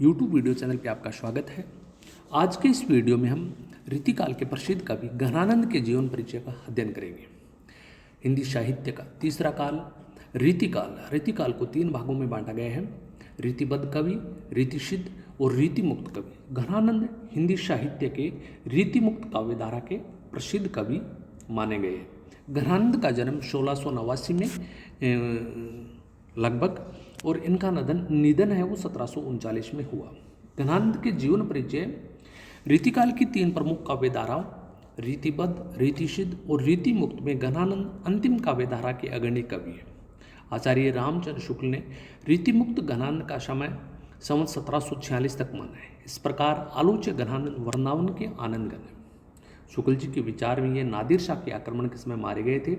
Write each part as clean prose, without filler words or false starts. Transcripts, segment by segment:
YouTube video channel पे आपका स्वागत है। आज के इस वीडियो में हम रीतिकाल के प्रसिद्ध कवि घनानंद के जीवन परिचय का अध्ययन करेंगे। हिंदी साहित्य का तीसरा काल रीतिकाल। रीतिकाल को 3 भागों में बांटा गया है: रीतिबद्ध कवि, रीतिसिद्ध और रीतिमुक्त कवि। घनानंद हिंदी साहित्य के रीतिमुक्त काव्यधारा के प्रसिद्ध कवि माने गए हैं। घनानंद का जन्म 1689 में लगभग और इनका निधन है वो 1739 में हुआ। घनानंद के जीवन परिचय। रीतिकाल की 3 प्रमुख काव्यधाराओं रीतिबद्ध, रीतिसिद्ध और रीतिमुक्त में घनानंद अंतिम काव्यधारा के अग्रणी कवि है। आचार्य रामचंद्र शुक्ल ने रीतिमुक्त घनानंद का समय संवत 1746 तक माना है। इस प्रकार आलोच्य घनानंद वृंदावन के आनंदगण है। शुक्ल जी के विचार में ये नादिर शाह के आक्रमण के समय मारे गए थे।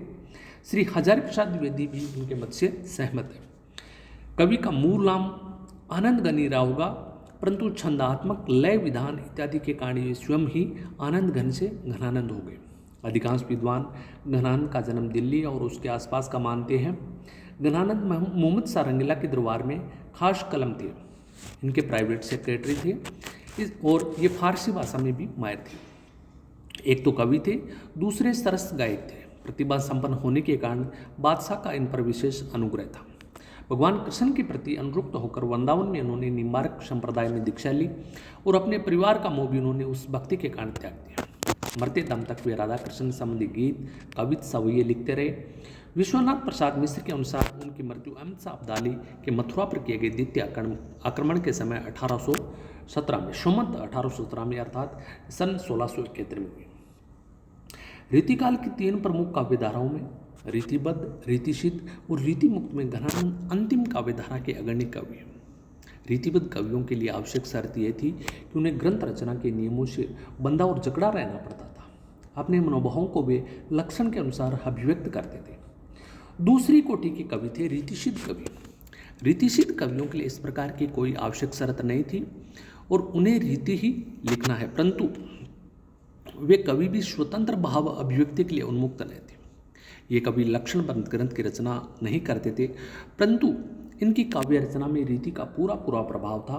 श्री हजारी प्रसाद द्विवेदी भी उनके मत से सहमत है। कवि का मूल नाम आनंद घनी रहा होगा, परंतु छंदात्मक लय विधान इत्यादि के कारण ये स्वयं ही आनंद घन से घनानंद हो गए। अधिकांश विद्वान घनानंद का जन्म दिल्ली और उसके आसपास का मानते हैं। घनानंद मोहम्मद शाह रंगीला के दरबार में खास कलम थे। इनके प्राइवेट सेक्रेटरी थे और ये फारसी भाषा में भी माहिर थे। एक तो कवि थे, दूसरे सरस गायक थे। प्रतिभा संपन्न होने के कारण बादशाह का इन पर विशेष अनुग्रह था। भगवान कृष्ण के प्रति अनुरक्त होकर वृंदावन में उन्होंने निम्बार्क संप्रदाय में दीक्षा ली और अपने परिवार का मोह भी उन्होंने उस भक्ति के कारण त्याग दिया। मरते दम तक वे राधा कृष्ण संबंधी गीत, कविता, सवैये लिखते रहे। विश्वनाथ प्रसाद मिश्र के अनुसार उनकी मृत्यु अहमद शाह अब्दाली के मथुरा पर किए गए द्वितीय आक्रमण के समय 1817 में संवत 1817 में अर्थात सन 1671 में हुई। रीतिकाल की 3 प्रमुख काव्यधाराओं में रीतिबद्ध, रीतिसिद्ध और रीतिमुक्त में घनानंद अंतिम काव्यधारा के अग्रणी कवि हैं। रीतिबद्ध कवियों के लिए आवश्यक शर्त यह थी कि उन्हें ग्रंथ रचना के नियमों से बंधा और जकड़ा रहना पड़ता था। अपने मनोभावों को वे लक्षण के अनुसार अभिव्यक्त करते थे। दूसरी कोटि के कवि थे रीतिसिद्ध कवि। रीतिसिद्ध कवियों के लिए इस प्रकार की कोई आवश्यक शर्त नहीं थी और उन्हें रीति ही लिखना है, परंतु वे कवि भी स्वतंत्र भाव अभिव्यक्ति के लिए उन्मुक्त नहीं थे। ये कवि लक्षणबद्ध ग्रंथ की रचना नहीं करते थे, परंतु इनकी काव्य रचना में रीति का पूरा प्रभाव था।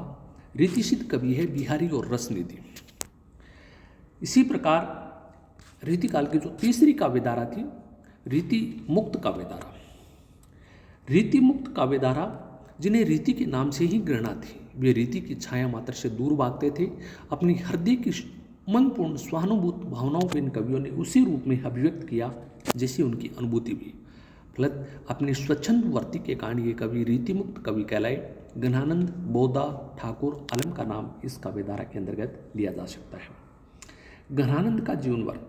रीतिसिद्ध कवि है बिहारी और रसनिधि। इसी प्रकार रीतिकाल की जो तीसरी काव्यधारा थी रीति मुक्त काव्यधारा। रीति मुक्त काव्यधारा जिन्हें रीति के नाम से ही घृणा थी, वे रीति की छाया मात्र से दूर भागते थे। अपनी हृदय की उमंगपूर्ण स्वानुभूत भावनाओं को इन कवियों ने उसी रूप में अभिव्यक्त किया जैसी उनकी अनुभूति भी। फलत अपने स्वच्छंद वर्ती के कारण ये कवि रीतिमुक्त कवि कहलाए। घनानंद, बोधा, ठाकुर, आलम का नाम इस काव्यधारा के अंतर्गत लिया जा सकता है। घनानंद का जीवन वर्त।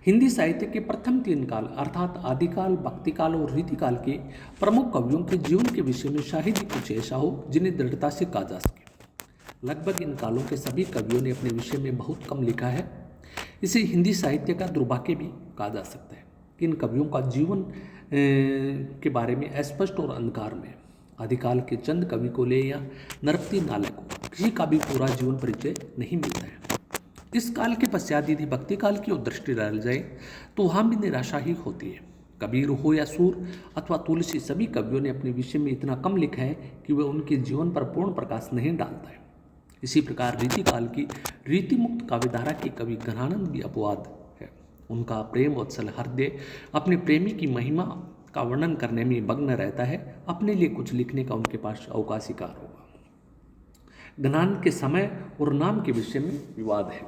हिंदी साहित्य के प्रथम 3 काल अर्थात आदिकाल, भक्तिकाल और रीतिकाल के प्रमुख कवियों के जीवन के विषय में शायद ही कुछ ऐसा हो जिन्हें दृढ़ता से कहा जा सके। लगभग इन कालों के सभी कवियों ने अपने विषय में बहुत कम लिखा है। इसे हिंदी साहित्य का दुर्भाग्य भी कहा जा सकता है कि इन कवियों का जीवन के बारे में अस्पष्ट और अंधकार में। आदिकाल के चंद कवि को ले या नरपति नाले को किसी का भी पूरा जीवन परिचय नहीं मिलता है। इस काल के पश्चात यदि भक्ति काल की ओर दृष्टि डाली जाए तो वहाँ भी निराशा ही होती है। कबीर हो या सूर अथवा तुलसी, सभी कवियों ने अपने विषय में इतना कम लिखा है कि वह उनके जीवन पर पूर्ण प्रकाश नहीं डालता है। इसी प्रकार रीतिकाल की रीतिमुक्त काव्यधारा के कवि घनानंद भी अपवाद है। उनका प्रेम वत्सल हृदय अपने प्रेमी की महिमा का वर्णन करने में मग्न रहता है। अपने लिए कुछ लिखने का उनके पास अवकाश ही कहाँ होगा। घनानंद के समय और नाम के विषय में विवाद है।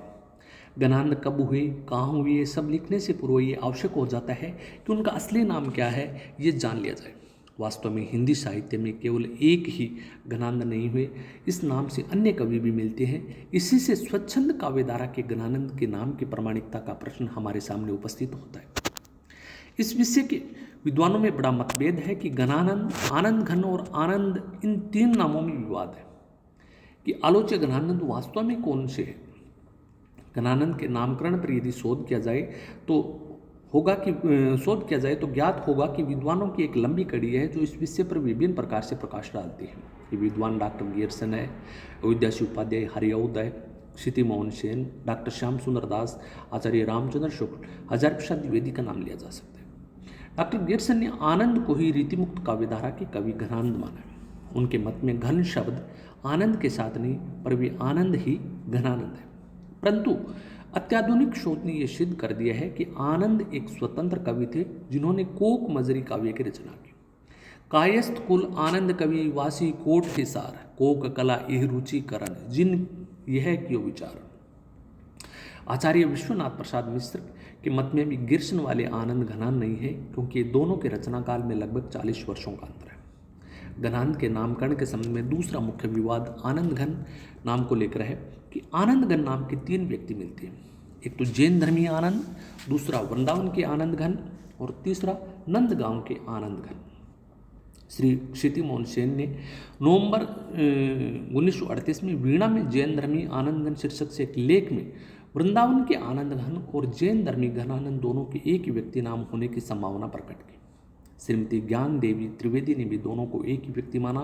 घनानंद कब हुए, कहाँ हुए, ये सब लिखने से पूर्व ये आवश्यक हो जाता है कि उनका असली नाम क्या है ये जान लिया जाए। वास्तव में हिंदी साहित्य में केवल एक ही घनानंद नहीं हुए, इस नाम से अन्य कवि भी मिलते हैं। इसी से स्वच्छंद काव्यधारा के घनानंद के नाम की प्रामाणिकता का प्रश्न हमारे सामने उपस्थित होता है। इस विषय के विद्वानों में बड़ा मतभेद है कि घनानंद, आनंद घन और आनंद, इन 3 नामों में विवाद है कि आलोच्य घनानंद वास्तव में कौन से है। घनानंद के नामकरण पर यदि शोध किया जाए तो ज्ञात होगा कि विद्वानों की एक लंबी कड़ी है जो इस विषय पर विभिन्न प्रकार से प्रकाश डालती है। ये विद्वान डॉक्टर गियरसन है, अयोध्यासी उपाध्याय, हरिऔध है, क्षिति मोहन सेन, डॉक्टर श्याम सुंदर दास, आचार्य रामचंद्र शुक्ल, हजारी प्रसाद द्विवेदी का नाम लिया जा सकता है। डॉक्टर गियरसन ने आनंद को ही रीतिमुक्त काव्यधारा के कवि घनानंद माना है। उनके मत में घन शब्द आनंद के साथ नहीं, पर वे आनंद ही घनानंद है। परंतु अत्याधुनिक शोध ने यह सिद्ध कर दिया है कि आनंद एक स्वतंत्र कवि थे जिन्होंने कोक मजरी काव्य की रचना की। कायस्थ कुल आनंद कवि वासी कोट हिसार, कोक कला यह रुचि करण जिन यह क्यों विचार। आचार्य विश्वनाथ प्रसाद मिश्र के मत में भी गिरसन वाले आनंद घनान नहीं है, क्योंकि दोनों के रचना काल में लगभग 40 वर्षों का अंतर है। घनानंद के नामकरण के संबंध में दूसरा मुख्य विवाद आनंद घन नाम को लेकर है कि आनंद घन नाम के 3 व्यक्ति मिलते हैं। एक तो जैन धर्मी आनंद, दूसरा वृंदावन के आनंद घन और तीसरा नंदगांव के आनंद घन। श्री क्षिति मोहन सेन ने नवंबर 1938 में वीणा में जैन धर्मी आनंद घन शीर्षक से एक लेख में वृंदावन के आनंद घन और जैन धर्मी घनानंद दोनों के एक ही व्यक्ति नाम होने की संभावना प्रकट की। श्रीमती ज्ञान देवी त्रिवेदी ने भी दोनों को एक ही व्यक्ति माना,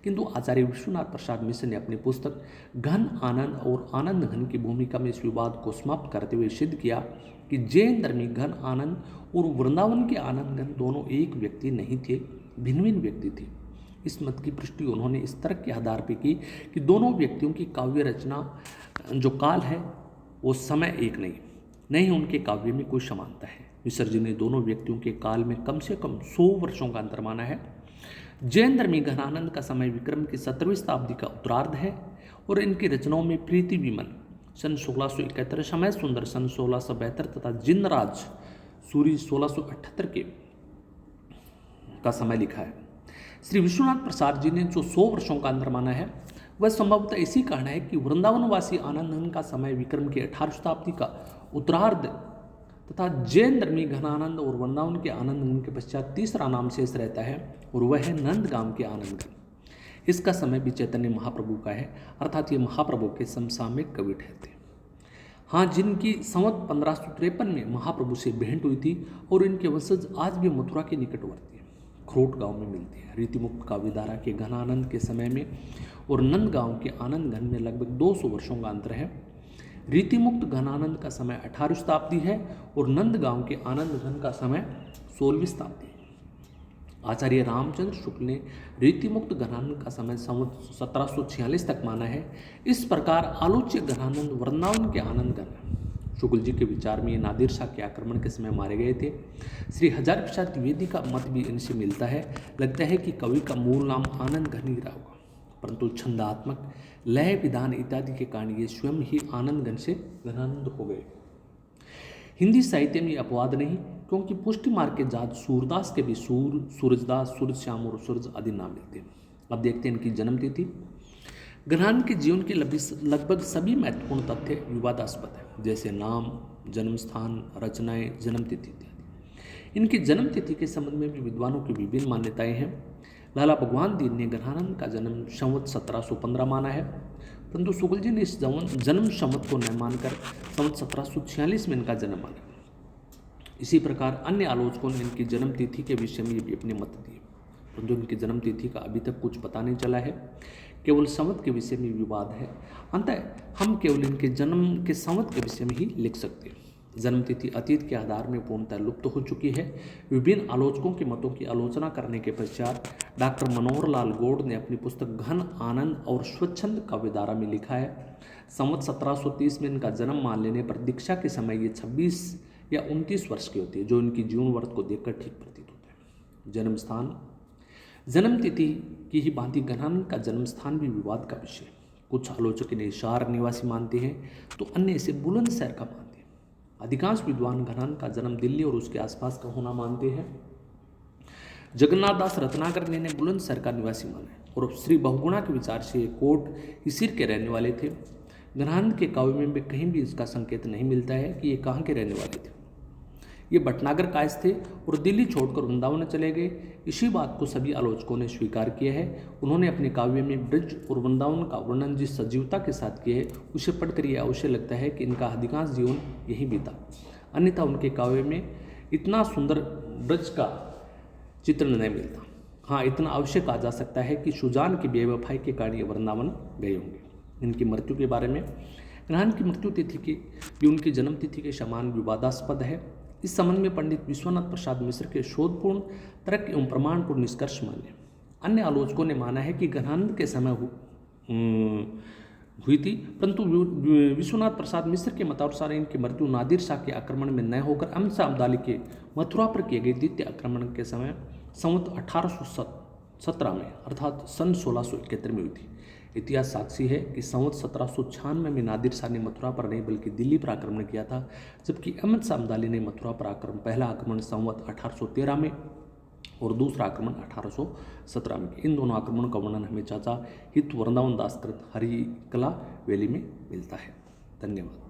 किंतु आचार्य विश्वनाथ प्रसाद मिश्र ने अपनी पुस्तक घन आनंद और आनंद घन की भूमिका में इस विवाद को समाप्त करते हुए सिद्ध किया कि जैन धर्मी घन आनंद और वृंदावन के आनंद घन दोनों एक व्यक्ति नहीं थे, भिन्न भिन्न व्यक्ति थे। इस मत की पुष्टि उन्होंने इस तर्क के आधार पर की कि दोनों व्यक्तियों की काव्य रचना जो काल है वो समय एक नहीं उनके काव्य में कोई समानता है। मिश्र जी ने दोनों व्यक्तियों के काल में कम से कम 100 वर्षों का अंतर माना है। जैन धर्मी घनानंद का समय विक्रम की 17वीं शताब्दी का उत्तरार्ध है और इनकी रचनाओं में प्रीति विमन सन 1671, समय सुंदर सन 1672 तथा जिनराज सूरी 1678 के का समय लिखा है। श्री विश्वनाथ प्रसाद जी ने जो 100 वर्षों का अंतर माना है वह संभवतः इसी कारण है कि वृंदावनवासी आनंदघन का समय विक्रम की 18वीं शताब्दी का उत्तरार्ध तथा जैन धर्मी घनानंद और वृंदावन के आनंदघन के पश्चात तीसरा नाम शेष रहता है और वह है नंदगांव के आनंदघन। इसका समय भी चैतन्य महाप्रभु का है, अर्थात ये महाप्रभु के समसामयिक कवि ठहरते हैं। हाँ, जिनकी संवत 1553 में महाप्रभु से भेंट हुई थी और इनके वंशज आज भी मथुरा के निकटवर्ती खरोट गांव में मिलते हैं। रीतिमुक्त काव्यधारा के घनानंद के समय में और नंदगांव के आनंद घन में लगभग 200 वर्षों का अंतर है। रीतिमुक्त घनानंद का समय 18वीं शताब्दी है और नंदगांव के आनंद घन का समय 16वीं शताब्दी है। आचार्य रामचंद्र शुक्ल ने रीतिमुक्त घनानंद का समय संवत 1746 तक माना है। इस प्रकार आलोच्य घनानंद वृंदावन के आनंद घन है। शुक्ल जी के विचार में ये नादिर शाह के आक्रमण के समय मारे गए थे। श्री हजार प्रसाद द्विवेदी का मत भी इनसे मिलता है। लगता है कि कवि का मूल नाम आनंद घन ही रहा होगा, परंतु छंदात्मक लय विधान इत्यादि के कारण ये स्वयं ही आनंद घन से घनानंद हो गए। हिंदी साहित्य में अपवाद नहीं, क्योंकि पुष्टि मार्ग के जात सूरदास के भी सूर, सूरजदास, सूरजश्याम और सूरज आदि नाम मिलते हैं। अब देखते हैं इनकी जन्मतिथि। घनानंद के जीवन के लगभग सभी महत्वपूर्ण तथ्य विवादास्पद है, जैसे नाम, जन्म स्थान, रचनाएं, जन्मतिथि इत्यादि। इनकी जन्मतिथि के संबंध में भी विद्वानों की विभिन्न मान्यताएं हैं। लाला भगवान दीन ने घनानंद का जन्म संवत 1715 माना है, परंतु शुक्ल जी ने इस जन्म संवत को न मानकर संवत 1746 में इनका जन्म माना। इसी प्रकार अन्य आलोचकों ने इनकी जन्म तिथि के विषय में भी अपने मत दिए, परंतु इनकी जन्म तिथि का अभी तक कुछ पता नहीं चला है। केवल संवत के विषय में विवाद है। अंततः हम केवल इनके जन्म के संवत के विषय में ही लिख सकते हैं। जन्म तिथि अतीत के आधार में पूर्णतः लुप्त हो चुकी है। विभिन्न आलोचकों के मतों की आलोचना करने के पश्चात डॉक्टर मनोहर लाल गौड़ ने अपनी पुस्तक घन आनंद और स्वच्छंद काव्यधारा में लिखा है, संवत 1730 में इनका जन्म मान लेने पर दीक्षा के समय ये 26 या 29 वर्ष की होती है, जो इनकी जीवन वर्ष को देखकर ठीक प्रतीत होता है। जन्म स्थान, जन्म तिथि की ही भांति घनानंद का जन्म स्थान भी विवाद का विषय है। कुछ आलोचक इन्हें हिसार निवासी मानते हैं तो अन्य इसे बुलंदशहर का मानते हैं। अधिकांश विद्वान घनानंद का जन्म दिल्ली और उसके आसपास का होना मानते हैं। जगन्नाथ दास रत्नाकर ने बुलंदशहर का निवासी माना है और श्री बहुगुणा के विचार से कोट हिसिर के रहने वाले थे। घनानंद के काव्य में भी कहीं भी इसका संकेत नहीं मिलता है कि ये कहाँ के रहने वाले थे। ये भटनागर कायस्थ थे और दिल्ली छोड़कर वृंदावन चले गए। इसी बात को सभी आलोचकों ने स्वीकार किया है। उन्होंने अपने काव्य में ब्रज और वृंदावन का वर्णन जिस सजीवता के साथ किया है, उसे पढ़कर यह अवश्य लगता है कि इनका अधिकांश जीवन यही बीता। अन्यथा उनके काव्य में इतना सुंदर ब्रज का चित्र नहीं मिलता। हाँ, इतना अवश्य कहा जा सकता है कि सुजान की बेवफाई के कारण ये वृंदावन गए होंगे। इनकी मृत्यु के बारे में घनानंद की मृत्यु तिथि की भी उनकी जन्म तिथि के समान विवादास्पद है। इस संबंध में पंडित विश्वनाथ प्रसाद मिश्र के शोधपूर्ण तर्क एवं प्रमाणपूर्ण निष्कर्ष मान्य। अन्य आलोचकों ने माना है कि घनानंद के समय हुई थी, परंतु विश्वनाथ प्रसाद मिश्र के मतानुसार इनकी मृत्यु नादिर शाह के आक्रमण में न होकर अहमद शाह अब्दाली के मथुरा पर किए गए द्वितीय आक्रमण के समय संवत 1817 में अर्थात सन 1671 में हुई थी। इतिहास साक्षी है कि संवत 1796 में नादिर शाह ने मथुरा पर नहीं बल्कि दिल्ली पर आक्रमण किया था, जबकि अहमद शाह अब्दाली ने मथुरा पर पहला आक्रमण संवत 1813 में और दूसरा आक्रमण 1817 में। इन दोनों आक्रमणों का वर्णन हमें चाचा हित वृंदावन दासकृत हरिकला वैली में मिलता है। धन्यवाद।